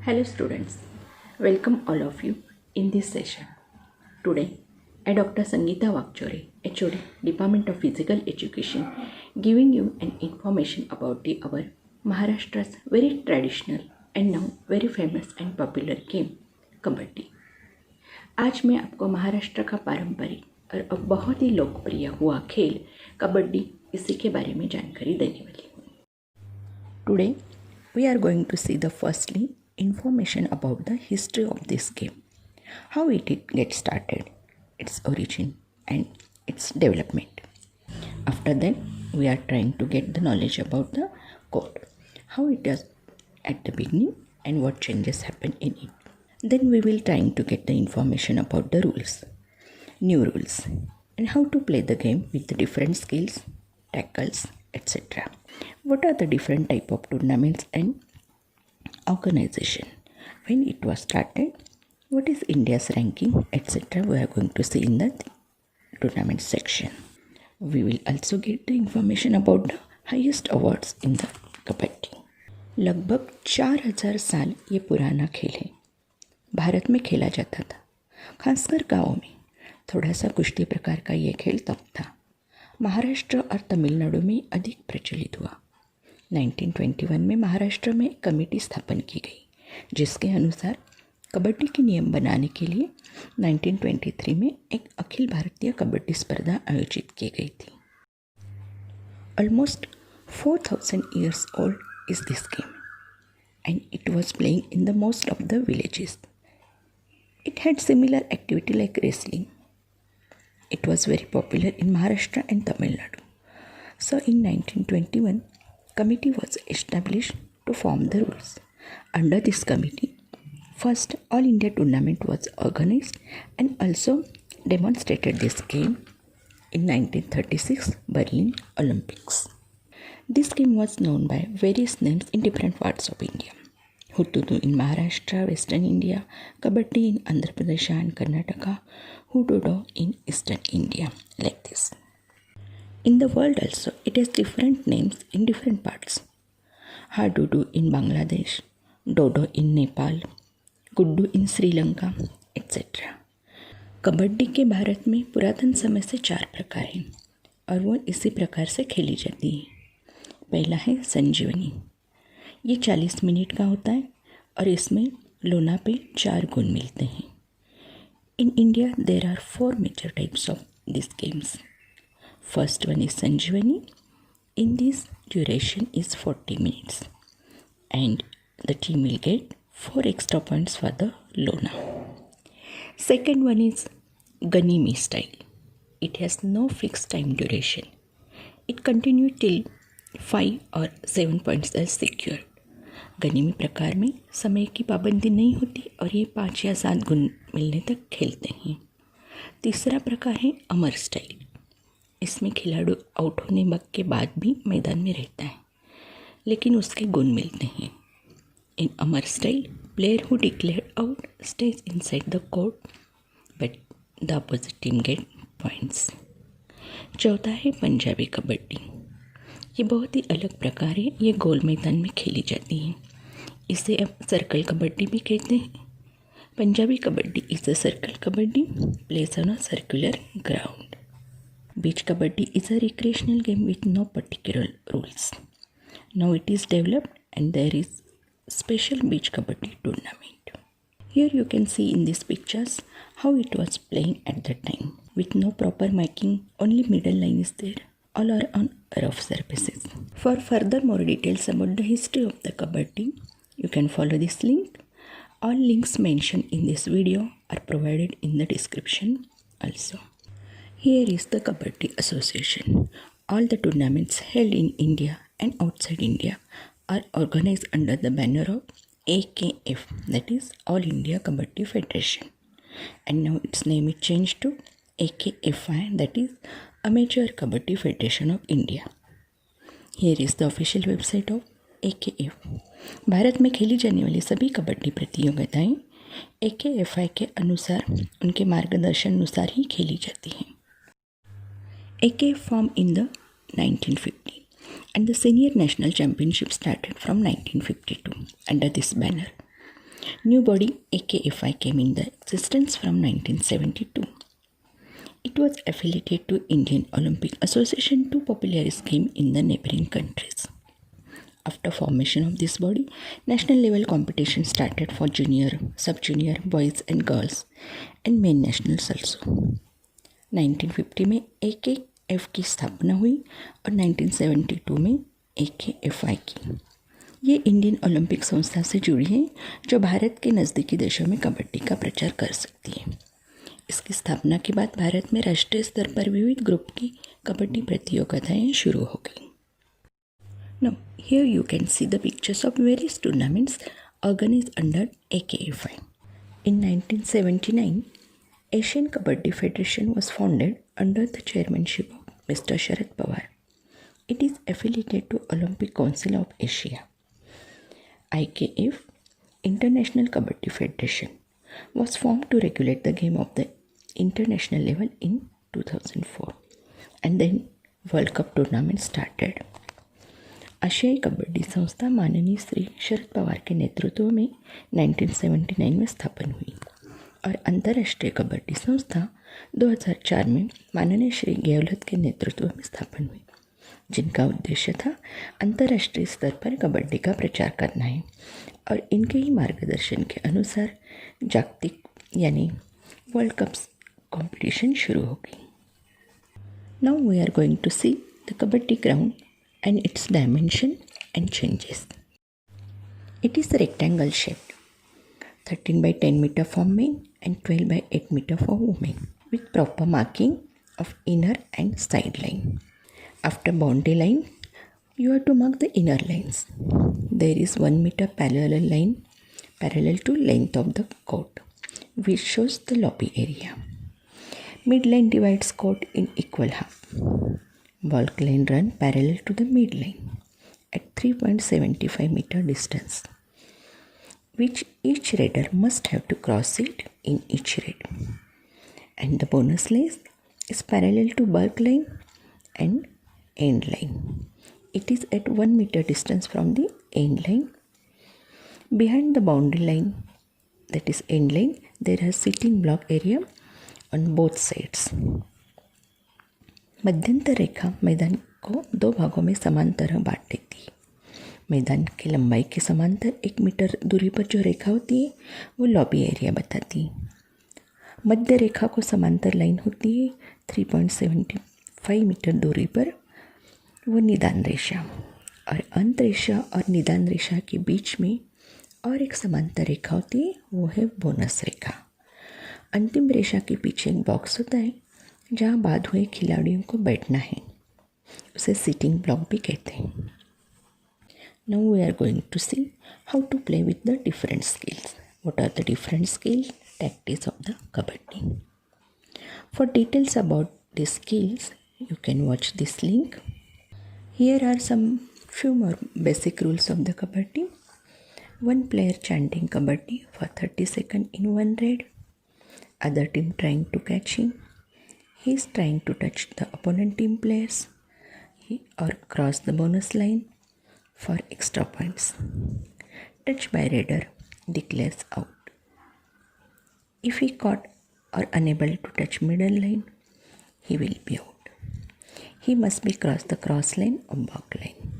Hello students, welcome all of you in this session. Today, I Dr. Sangeeta Wakchore, HOD, Department of Physical Education, giving you an information about our Maharashtra's very traditional and now very famous and popular game, Kabaddi. आज मैं आपको महाराष्ट्र का पारंपरिक और अब बहुत ही लोकप्रिय हुआ खेल कबड्डी इसी के बारे में जानकारी देने वाली हूँ. Today, we are going to see the firstly information about the history of this game, how it gets started, its origin and its development. After that, we are trying to get the knowledge about the code, how it was at the beginning and what changes happen in it. Then we will trying to get the information about the rules, new rules, and how to play the game with the different skills, tackles, etc. What are the different type of tournaments and organization, when it was started, what is India's ranking, etc. we are going to see in the tournament section. We will also get the information about the highest awards in the Kabaddi. लगभग 4000 साल ये पुराना खेल है. भारत में खेला जाता था, खासकर गाँवों में. थोड़ा सा कुश्ती प्रकार का ये खेल तब था. महाराष्ट्र और तमिलनाडु में अधिक प्रचलित हुआ. 1921 में महाराष्ट्र में एक कमेटी स्थापन की गई, जिसके अनुसार कबड्डी के नियम बनाने के लिए 1923 में एक अखिल भारतीय कबड्डी स्पर्धा आयोजित की गई थी. Almost 4000 years old is this game, and it was playing in the most of the villages. It had similar activity like wrestling. It was very popular in Maharashtra and Tamil Nadu. So in 1921, committee was established to form the rules. Under this committee, first All India tournament was organized and also demonstrated this game in 1936 Berlin Olympics. This game was known by various names in different parts of India. Hututu in Maharashtra, Western India, Kabaddi in Andhra Pradesh and Karnataka, Hududo in Eastern India, like this. In the world also, it has different names in different parts. Hadudu in Bangladesh, Dodo in Nepal, Guddu in Sri Lanka, etc. Kabaddi के भारत में पुरातन समय से 4 प्रकार हैं और वो इसी प्रकार से खेली जाती है. पहला है संजीवनी. ये 40 मिनट का होता है और इसमें लोना पे 4 गुण मिलते हैं. In India, there are 4 major types of these games. First one is Sanjeevani. In this, duration is 40 minutes and the team will get 4 extra points for the Lona. Second one is Ganimi style. It has no fixed time duration. It continues till 5 or 7 points are secured. गनीमी प्रकार में समय की पाबंदी नहीं होती और ये 5 या 7 गुण मिलने तक खेलते हैं. तीसरा प्रकार है अमर स्टाइल. इसमें खिलाड़ी आउट होने के बाद भी मैदान में रहता है, लेकिन उसके गुण मिलते हैं. In Amar style, player who declare out stage inside the court but the opposite team get points. चौथा है पंजाबी कबड्डी. ये बहुत ही अलग प्रकार है. ये गोल मैदान में खेली जाती है. इसे अब सर्कल कबड्डी भी कहते हैं. Punjabi kabaddi is a circle kabaddi place on a circular ground. Beach Kabaddi is a recreational game with no particular rules. Now it is developed and there is special Beach Kabaddi tournament. Here you can see in these pictures how it was playing at that time. With no proper marking, only middle line is there. All are on rough surfaces. For further more details about the history of the Kabaddi, you can follow this link. All links mentioned in this video are provided in the description also. Here is the Kabaddi Association. All the tournaments held in India and outside India are organized under the banner of AKF, that is All India Kabaddi Federation. And now its name is changed to AKFI, that is Amateur Kabaddi Federation of India. Here is the official website of AKF. Bharat में खेली जाने वाली सभी कबड्डी प्रतियोगिताएं AKFI के अनुसार, उनके मार्गदर्शन अनुसार ही खेली जाती हैं. AKF formed in the 1950 and the Senior National Championship started from 1952 under this banner. New body AKFI came in the existence from 1972. It was affiliated to Indian Olympic Association to popularize game in the neighboring countries. After formation of this body, national level competition started for junior, sub-junior, boys and girls and main nationals also. 1950 में AKF की स्थापना हुई और 1972 में AKFI की। ये Indian Olympic संस्था से जुड़ी है जो भारत के नज़दीकी देशों में कबड्डी का प्रचार कर सकती है। इसकी स्थापना के बाद भारत में राष्ट्रीय स्तर पर विविध ग्रुप की कबड्डी प्रतियोगिताएं शुरू हो गई। Now, here you can see the pictures of various tournaments organized under AKFI. In 1979, Asian Kabaddi Federation was founded under the chairmanship of Mr. Sharad Pawar. It is affiliated to Olympic Council of Asia. IKF, International Kabaddi Federation, was formed to regulate the game of the international level in 2004. And then World Cup tournament started. आशियाई कबड्डी संस्था माननीय श्री शरद पवार के नेतृत्व में 1979 में स्थापन हुई और अंतर्राष्ट्रीय कबड्डी संस्था 2004 में माननीय श्री गेवलत के नेतृत्व में स्थापन हुई, जिनका उद्देश्य था अंतर्राष्ट्रीय स्तर पर कबड्डी का प्रचार करना है और इनके ही मार्गदर्शन के अनुसार जागतिक यानी वर्ल्ड कप कंपटीशन शुरू हो गई। Now we are going to see the kabaddi ground and its dimension and changes. It is rectangle shaped, 13 by 10 meter for men and 12 by 8 meter for women, with proper marking of inner and side line. After boundary line, you have to mark the inner lines. There is 1 meter parallel line parallel to length of the court, which shows the lobby area. Midline divides court in equal half. Bulk line run parallel to the midline at 3.75 meter distance, which each raider must have to cross it in each raid. And the bonus line is parallel to bulk line and end line. It is at 1 meter distance from the end line. Behind the boundary line, that is end line, there is sitting block area on both sides. मध्यंतर रेखा मैदान को दो भागों में समांतर बांट देती है। मैदान की लंबाई के समांतर 1 मीटर दूरी पर जो रेखा होती है वो लॉबी एरिया बताती है। मध्य रेखा को समांतर लाइन होती है 3.75 मीटर दूरी पर, वो निदान रेखा, और अंत रेखा और निदान रेखा के बीच में और एक समांतर रेखा होती है, वो है बोनस रेखा। अंतिम रेखा के पीछे एक बॉक्स होता है जहाँ बाद हुए खिलाड़ियों को बैठना है, उसे सिटिंग ब्लॉक भी कहते हैं। Now we are going to see how to play with the different skills. What are the different skill tactics of the kabaddi. For details about these skills, you can watch this link. Here are some few more basic rules of the kabaddi. One player chanting kabaddi for 30 seconds in one raid. Other team trying to catch him. He is trying to touch the opponent team players or cross the bonus line for extra points. Touch by raider declares out. If he caught or unable to touch middle line, he will be out. He must be cross the cross line or back line.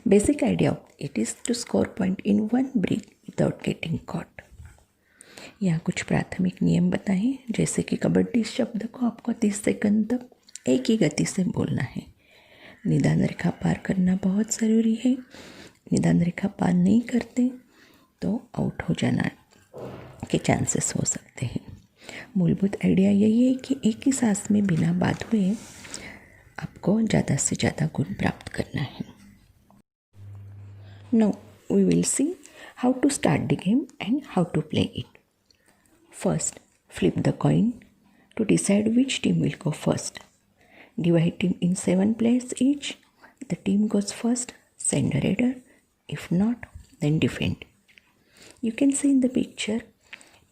Basic idea of it is to score point in one breath without getting caught. यहाँ कुछ प्राथमिक नियम बताएं, जैसे कि कबड्डी शब्द को आपको 30 सेकंड तक एक ही गति से बोलना है। निदान रेखा पार करना बहुत ज़रूरी है। निदान रेखा पार नहीं करते तो आउट हो जाना के चांसेस हो सकते हैं। मूलभूत आइडिया यही है कि एक ही सांस में बिना बात हुए आपको ज़्यादा से ज़्यादा गुण प्राप्त करना है। Now we will see how to start the game and how to play it. First, flip the coin to decide which team will go first. Divide team in 7 players each. The team goes first, send a raider. If not, then defend. You can see in the picture,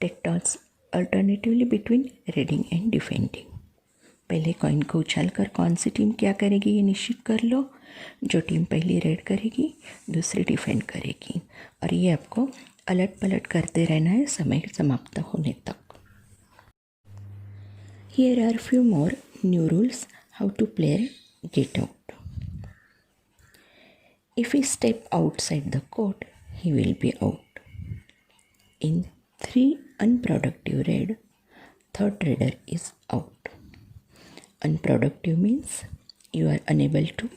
take turns alternatively between raiding and defending. पहले coin को उछालकर कौन सी team क्या करेगी ये निश्चित कर लो। जो team पहली रेड करेगी दूसरी डिफेंड करेगी, और ये आपको अलट पलट करते रहना है समय समाप्त होने तक। Here are few more new rules how to player get out. If he step outside the court, he will be out. In 3 unproductive raid, third raider is out. Unproductive means you are unable to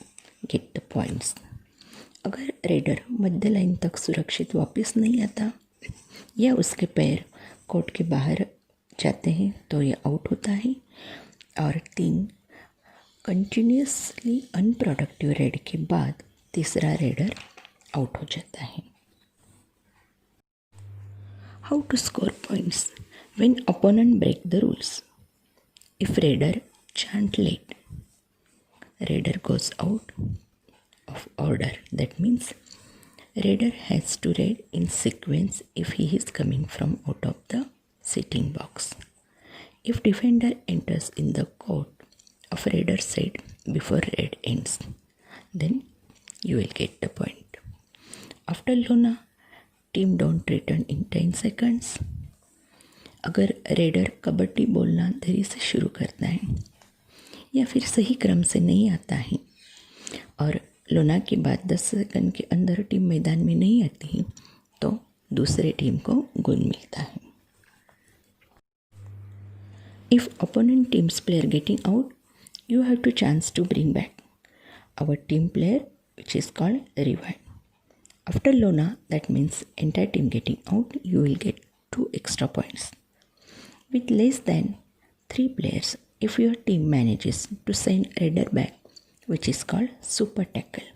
get the points. अगर raider मध्य line तक सुरक्षित वापस नहीं आता या उसके पैर court के बाहर जाते हैं तो ये आउट होता है। और 3 कंटिन्यूसली अनप्रोडक्टिव रेड के बाद तीसरा रेडर आउट हो जाता है। How to score points when opponent break the rules. If raider chant late, raider goes out of order. That means raider has to raid in sequence if he is coming from out of the sitting box. If defender enters in the court of raider side before raid ends, then you will get the point. After Lona, team don't return in 10 seconds. अगर raider kabaddi बोलना देरी से शुरू करता है या फिर सही क्रम से नहीं आता है और लोना के बाद 10 सेकंड के अंदर टीम मैदान में नहीं आती है तो दूसरे टीम को गुण मिलता है। If opponent teams player getting out, you have to chance to bring back our team player which is called revive. After lona, that means entire team getting out, you will get 2 extra points. With less than 3 players, if your team manages to send raider back, which is called super tackle,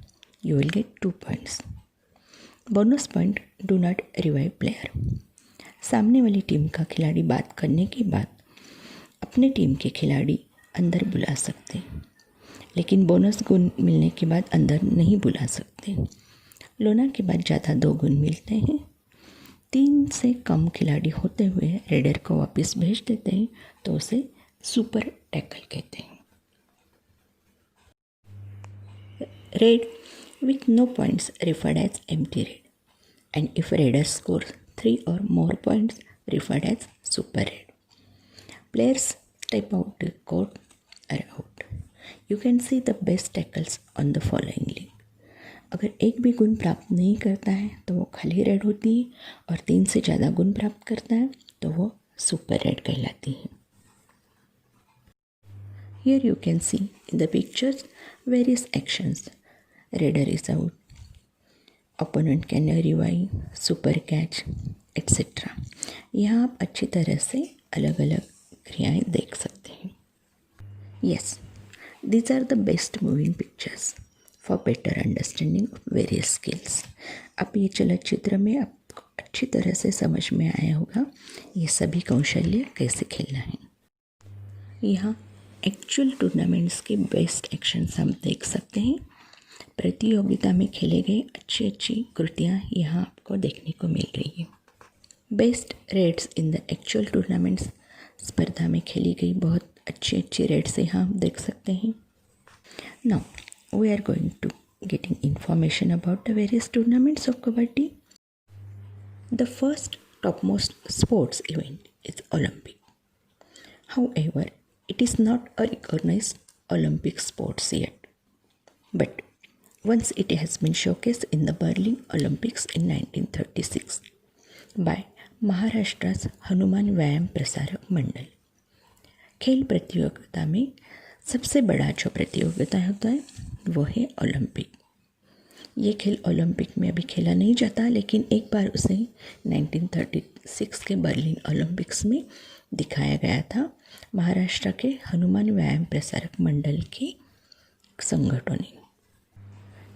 you will get 2 points. Bonus point, do not revive player. सामने वाली team का खिलाड़ी बात करने के बाद अपने team के खिलाड़ी अंदर बुला सकते, लेकिन बोनस गुण मिलने के बाद अंदर नहीं बुला सकते। लोना के बाद ज़्यादा 2 गुण मिलते हैं। 3 से कम खिलाड़ी होते हुए रेडर को वापस भेज देते हैं तो उसे सुपर टैकल कहते हैं। Raid with no points referred as empty raid, and if raider scores 3 or more points referred as super raid. Players step out the court are out. You can see the best tackles on the following link. अगर एक भी गुण प्राप्त नहीं करता है तो वो खाली रेड होती है और 3 से ज़्यादा गुण प्राप्त करता है तो वो सुपर रेड कहलाती है। Here you can see in the pictures various actions. Raider is out, opponent can revive, super catch, etc. यहाँ आप अच्छी तरह से अलग अलग क्रियाएं देख सकते हैं। Yes, these are the best moving pictures for better understanding of various skills. अब ये चलचित्र में आपको अच्छी तरह से समझ में आया होगा ये सभी कौशल्य कैसे खेलना है। यहाँ एक्चुअल टूर्नामेंट्स के बेस्ट एक्शंस हम देख सकते हैं। प्रतियोगिता में खेले गए अच्छी अच्छी कृतियाँ यहाँ आपको देखने को मिल रही है। Best raids in the actual tournaments, स्पर्धा में खेली गई बहुत अच्छी अच्छी रेड्स यहाँ आप देख सकते हैं। Now we are going to getting information about the various tournaments of Kabaddi. The first topmost sports event is Olympic. However, it is not a recognized Olympic sports yet. But once it has been showcased in the Berlin Olympics in 1936 by Maharashtra's Hanuman व्यायाम प्रसारक मंडल। खेल प्रतियोगिता में सबसे बड़ा जो प्रतियोगिता होता है वो है ओलंपिक। ये खेल ओलंपिक में अभी खेला नहीं जाता, लेकिन एक बार उसे 1936 के बर्लिन ओलंपिक्स में दिखाया गया था महाराष्ट्र के हनुमान व्यायाम प्रसारक मंडल के संगठनों ने।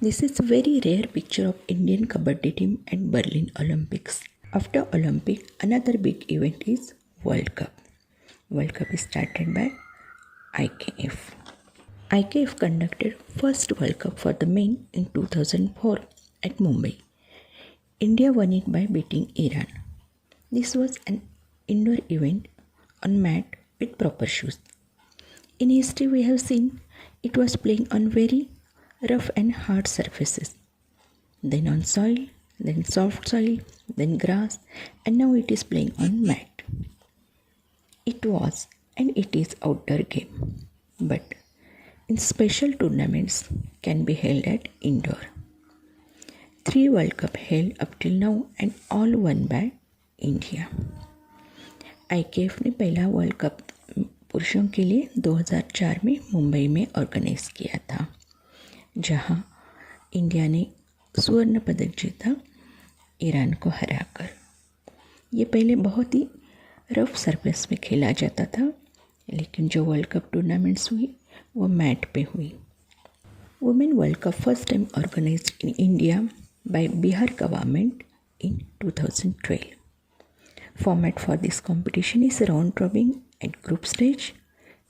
This is very rare picture of Indian kabaddi team at Berlin Olympics. After Olympic another big event is world cup. World cup is started by IKF. IKF conducted first World Cup for the men in 2004 at Mumbai. India won it by beating Iran. This was an indoor event on mat with proper shoes. In history we have seen it was playing on very rough and hard surfaces, then on soil, then soft soil, then grass, and now it is playing on mat. It was and it is outdoor game, but in special tournaments can be held at indoor. 3 World Cup held up till now and all won by India. IKF ने पहला world cup पुरुषों के लिए 2004 में मुंबई में organise किया था, जहां इंडिया ने स्वर्ण पदक जीता ईरान को हराकर। ये पहले बहुत ही रफ सरफेस में खेला जाता था, लेकिन जो वर्ल्ड कप टूर्नामेंट्स हुई वो मैट पे हुई। Women world cup first time organized in India by Bihar government in 2012. Format for this competition is round robin at group stage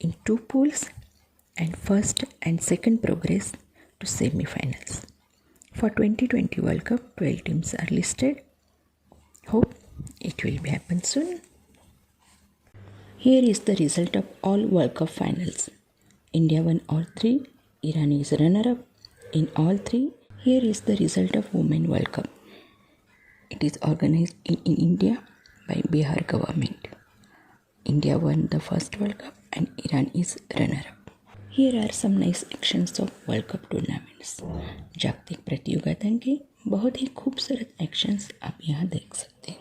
in 2 pools, and first and second progress to semi-finals. For 2020 World Cup, 12 teams are listed. Hope it will happen soon. Here is the result of all World Cup finals. India won all 3. Iran is runner-up in all 3. Here is the result of Women World Cup. It is organized in India by Bihar government. India won the first World Cup and Iran is runner-up. Here are some nice actions of World Cup tournaments. जागतिक प्रतियोगिता के बहुत ही खूबसूरत actions आप यहाँ देख सकते हैं.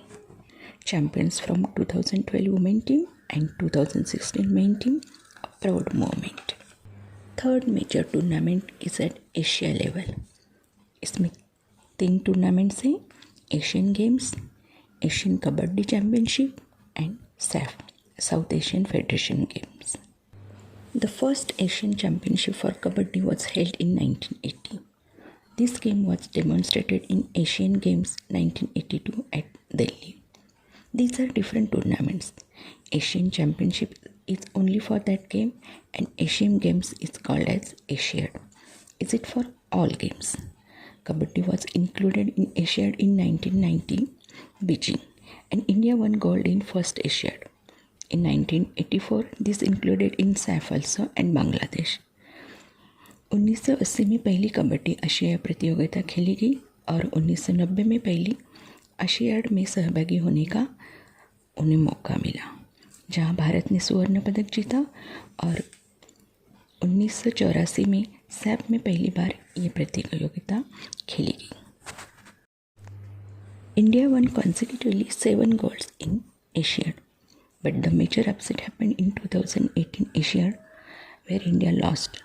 Champions from 2012 women team and 2016 men team, a proud moment. Third major tournament is at Asia level. इसमें 3 टूर्नामेंट्स हैं: Asian games, Asian kabaddi championship and SAF, South Asian Federation Games. The first Asian Championship for Kabaddi was held in 1980. This game was demonstrated in Asian Games 1982 at Delhi. These are different tournaments. Asian Championship is only for that game and Asian Games is called as Asiad. Is it for all games? Kabaddi was included in Asiad in 1990 Beijing, and India won gold in first Asiad. In 1984, this included in SAF also and Bangladesh. 1980 में पहली कबड्डी एशियाई प्रतियोगिता खेली गई और 1990 में पहली Asiad में सहभागी होने का उन्हें मौका मिला, जहां भारत ने स्वर्ण पदक जीता, और 1984 में सैफ में पहली बार ये प्रतियोगिता खेली गई. India won consecutively 7 golds in Asiad, but the major upset happened in 2018 Asiad, where India lost.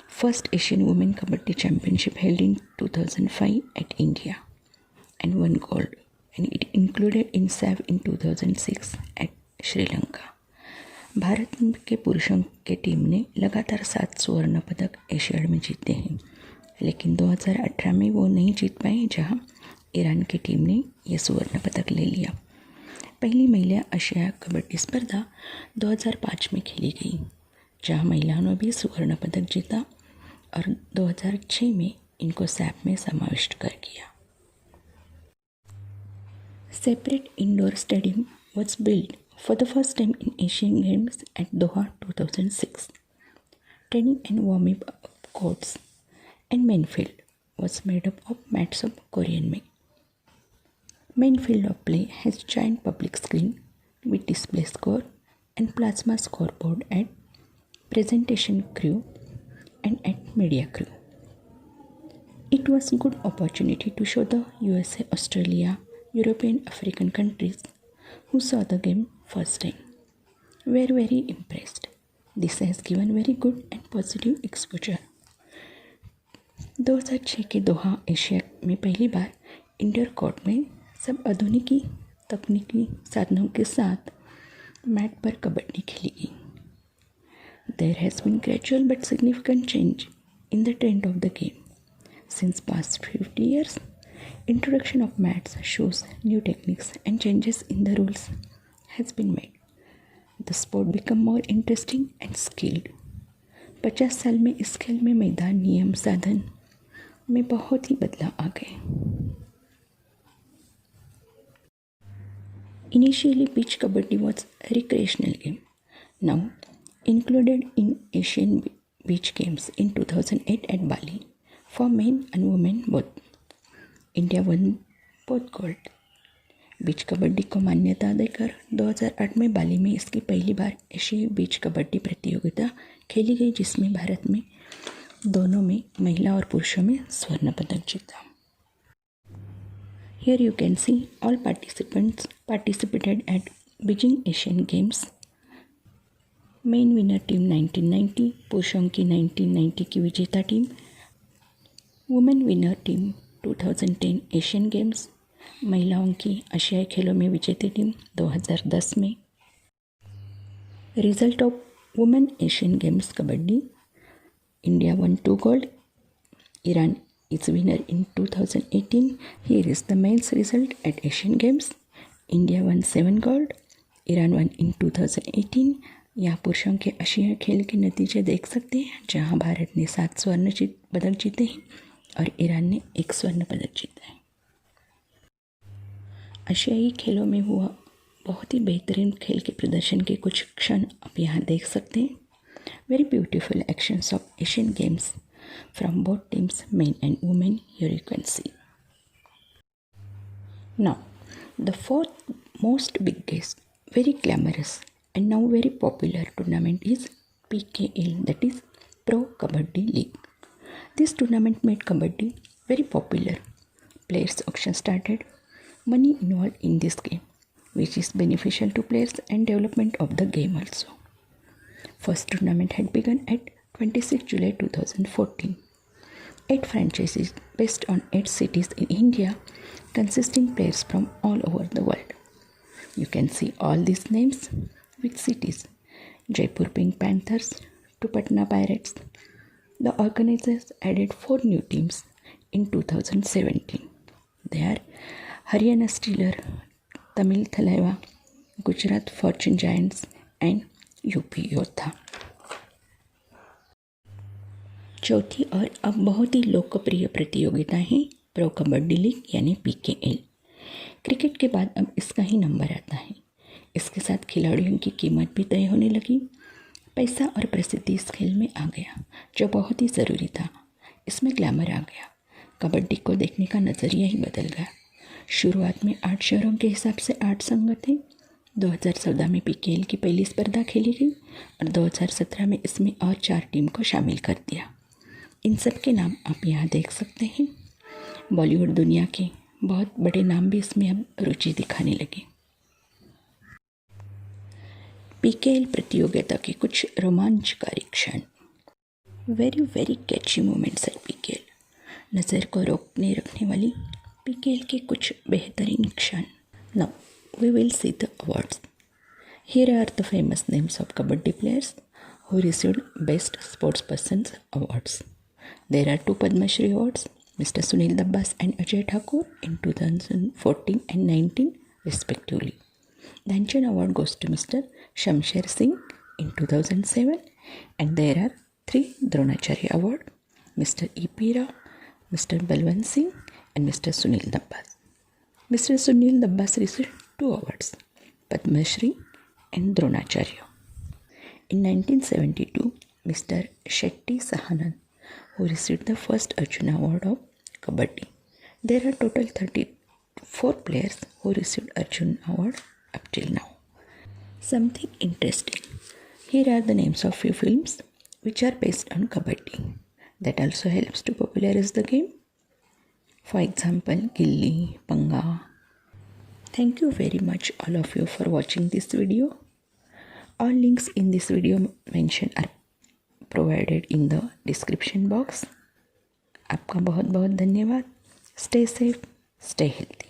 First Asian Women Kabaddi Championship held in 2005 at India and won gold, and it included in SAF in 2006 at Sri Lanka. Bharat के पुरुषों के team ने लगातार 7 स्वर्ण पदक Asiad में जीते हैं, लेकिन 2018 में वो नहीं जीत पाए, जहां ईरान की टीम ने यह स्वर्ण पदक ले लिया. पहली महिला एशिया कबड्डी स्पर्धा 2005 में खेली गई, जहां महिलाओं ने भी स्वर्ण पदक जीता और 2006 में इनको सैप में समाविष्ट कर किया. Separate indoor stadium was built for the first time in Asian Games at Doha 2006. Training and warming up courts and main field was made up of mats of Korean make. Main field of play has giant public screen with display score and plasma scoreboard at presentation crew and at media crew. It was a good opportunity to show the USA, Australia, European, African countries who saw the game first time were very impressed. This has given very good and positive exposure. 2006 के दोहा Asia में पहली बार indoor court में सब आधुनिक तकनीकी साधनों के साथ मैट पर कबड्डी खेली गई. There has been gradual but significant change in the trend of the game. Since past 50 years, introduction of mats shows new techniques and changes in the rules has been made. The sport become more interesting and skilled. 50 साल में इस खेल में मैदान, नियम, साधन में बहुत ही बदलाव आ गए. Initially, beach kabaddi was a recreational game, now included in Asian beach games in 2008 at Bali for men and women both. India won both gold. Beach kabaddi को मान्यता देकर 2008 में बाली में इसकी पहली बार एशियाई बीच कबड्डी प्रतियोगिता खेली गई, जिसमें भारत में दोनों में महिला और पुरुषों में स्वर्ण पदक जीता। Here you can see all participants participated at Beijing Asian Games. Main winner team 1990, पुरुषों की 1990 की विजेता team, women winner team 2010 Asian games, महिलाओं की एशियाई खेलों में विजेती टीम 2010 में। Result of women Asian games kabaddi: India won 2 gold, Iran is winner in 2018. Here is the men's result at Asian Games. India won 7 gold, Iran won in 2018. यहाँ पुरुषों के एशियाई खेल के नतीजे देख सकते हैं, जहाँ भारत ने 7 स्वर्ण पदक जीते हैं और ईरान ने 1 स्वर्ण पदक जीता है। एशियाई खेलों में हुआ बहुत ही बेहतरीन खेल के प्रदर्शन के कुछ क्षण आप यहाँ देख सकते हैं। Very beautiful actions of Asian games from both teams, men and women. Here you can see. Now, the fourth most biggest, very glamorous and now very popular tournament is PKL, that is Pro Kabaddi League. This tournament made Kabaddi very popular. Players auction started. Money involved in this game, which is beneficial to players and development of the game also. First tournament had begun at 26 July 2014. 8 franchises based on 8 cities in India, consisting players from all over the world. You can see all these names with cities: Jaipur Pink Panthers to Patna Pirates. The organizers added 4 new teams in 2017. They are Haryana Steeler, Tamil Thalaiva, Gujarat Fortune Giants and UP Yodha. चौथी और अब बहुत ही लोकप्रिय प्रतियोगिता है pro kabaddi league यानी PKL। Cricket के बाद अब इसका ही नंबर आता है। इसके साथ खिलाड़ियों की कीमत भी तय होने लगी। पैसा और प्रसिद्धि इस खेल में आ गया, जो बहुत ही ज़रूरी था। इसमें ग्लैमर आ गया। कबड्डी को देखने का नज़रिया ही बदल गया। शुरुआत में 8 शहरों के हिसाब से 8 संघ थे। 2014 में PKL की पहली स्पर्धा खेली गई और 2017 में इसमें और 4 टीम को शामिल कर दिया। इन सब के नाम आप यहाँ देख सकते हैं। बॉलीवुड दुनिया के बहुत बड़े नाम भी इसमें अब रुचि दिखाने लगे। PKL प्रतियोगिता के कुछ रोमांचकारी क्षण। Very catchy moments at PKL। नज़र को रोकने रखने वाली PKL के कुछ बेहतरीन क्षण। Now we will see the awards. Here are the famous names of kabaddi players who received Best Sports Persons Awards. There are 2 Padma Shri Awards, Mr. Sunil Dabbas and Ajay Thakur in 2014 and 19 respectively. The Dhanchand Award goes to Mr. Shamsher Singh in 2007, and there are 3 Dronacharya Award, Mr. E.P. Rao, Mr. Balwant Singh and Mr. Sunil Dabbas. Mr. Sunil Dabbas received 2 awards, Padma Shri and Dronacharya. In 1972, Mr. Shetty Sahanand, who received the first Arjuna Award of Kabaddi. There are total 34 players who received Arjuna Award up till now. Something interesting. Here are the names of few films which are based on Kabaddi. That also helps to popularize the game. For example, Gilli, Panga. Thank you very much all of you for watching this video. All links in this video mentioned are provided in the description box. आपका बहुत बहुत धन्यवाद। Stay safe, stay healthy.